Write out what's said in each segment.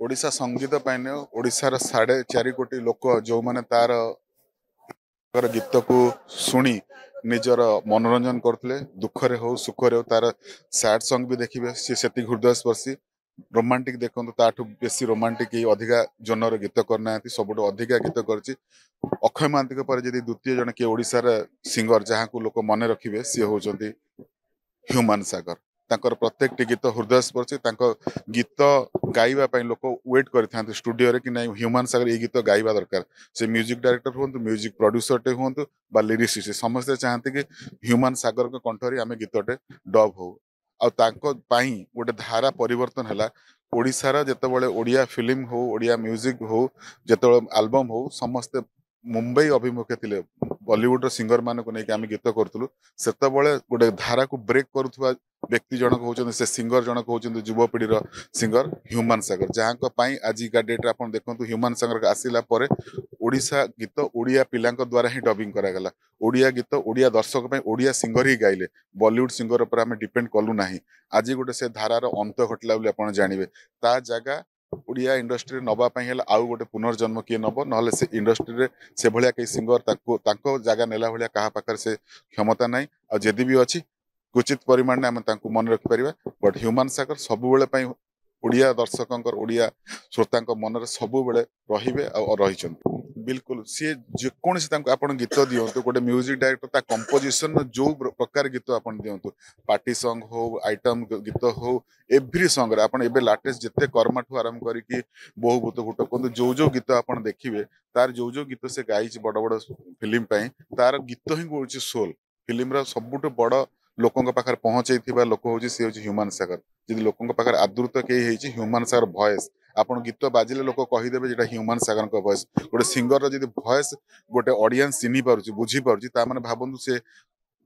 ओडिशा संगीत पाइन ओडिशार 4.5 कोटी लोक जो माने तार गीत को शुणी निजर मनोरंजन करते दुखरे हो सुखरे हो तार सैड सॉन्ग भी देखिए सी से हृदय स्पर्शी रोमांटिक देखो ताठू बेसी रोमांटिक अधिका जनर गीत करना सब अधिका गीत कर अक्षय महांती पर जब द्वितीय जन किए ओडिशार सिंगर जहाँ को लोक मन रखिए सी होती ह्यूमान सागर तांकर प्रत्येक गीत हृदय स्पर्शी गीत गाइबा लोक वेट करते स्टूडियो कि नहीं ह्यूमान सागर ये गीत गाइबा दरकार से म्यूजिक डायरेक्टर हूँ म्यूजिक प्रोड्यूसर टे हूँ लिरिसिस्ट समस्ते चाहते कि ह्यूमान सागर कंठरी आम गीतटे डब हो गोटे धारा परिवर्तन है ओडिशार जितेबाला ओडिया फिल्म हो ओडिया म्यूजिक हो जो एल्बम हो समस्ते मुंबई अभिमुखे थे बॉलीवुड सिंगर मान को लेकिन आम गीत करूँ से गोटे धारा को ब्रेक करुवा व्यक्ति जनक होती से सिंगर जनक होती युवपीढ़ीर सिंगर ह्यूमान सागर जहाँ आजिका डेट्रे आप देखो ह्यूमान सागर आसला ओडिशा गीत ओडिया पिला द्वारा ही डबिंग करागला ओडिया गीत ओडिया दर्शक ओडिया सिंगर ही गाइले बॉलीवुड सिंगर पर आम डिपेंड कलु ना आज गोटे से धारार अंत घटला आप जानवे ता जगह ओडिया इंडस्ट्री नवापाई आउ गोटे पुनर्जन्म किए नब ना से इंडस्ट्री से भाया कई सिंगर जगह नेला भाया क्या पाखे से क्षमता ना आदि भी अच्छी उचित परिमाण आम मन रखिपर बट ह्यूमान सागर सबुबले ओडिया दर्शक ओडिया श्रोता मन सबुबले रही बिल्कुल सी जेकोसी आप गीत दिंतु गोटे म्यूजिक डायरेक्टर कंपोजिशन जो प्रकार गीत आप दिंतु पार्टी सॉन्ग हो आइटम गीत हो एव्री सॉन्ग आप लाटेस्ट जिते कर्मा ठू आरंभ करके बहु भूत भूट कहते जो गीत आप देखिए तार जो गीत से गाई बड़ बड़ फिल्म तार गीत ही हूँ सोल फिल्म सबुठ बड़ लोकों पाखे पहुंचे लोक हूँ सी हूँ ह्यूमान सागर जी लोकों पाखे आदृत कई ह्यूमान सागर भॉइस आप गीत बाजिले लोक कहीदेवे जो ह्यूमान सागर भॉइस गोटे सिंगर जी भॉइस गोटे ऑडियंस चिन्ह पार्टी बुझीपार भावतु से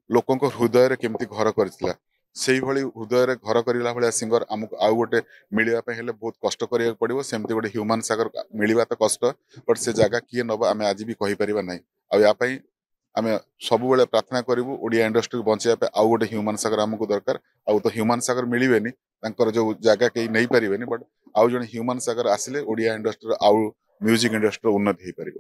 लोकों हृदय केमती घर करथिला से हृदय घर करला भाया सिंगर आमको आउ गोटे मिलवाई बहुत कष्ट करा पड़ो सेमती गोटे ह्यूमान सागर मिलवा तो कष्ट बट से जगह किए नब आम आज भी कहीपर ना आपाई आम सब प्रार्थना करूँ ओडिया इंडस्ट्री को बचाई आउ गोटे ह्यूमान सागर आमको दरकार आउ तो ह्यूमान सागर मिलबेनि जो जगह कहीं नहीं पारे बट आउ जन ह्यूमान सागर आसिले ओडिया इंडस्ट्री आउ म्यूजिक इंडस्ट्री उन्नति हो पार।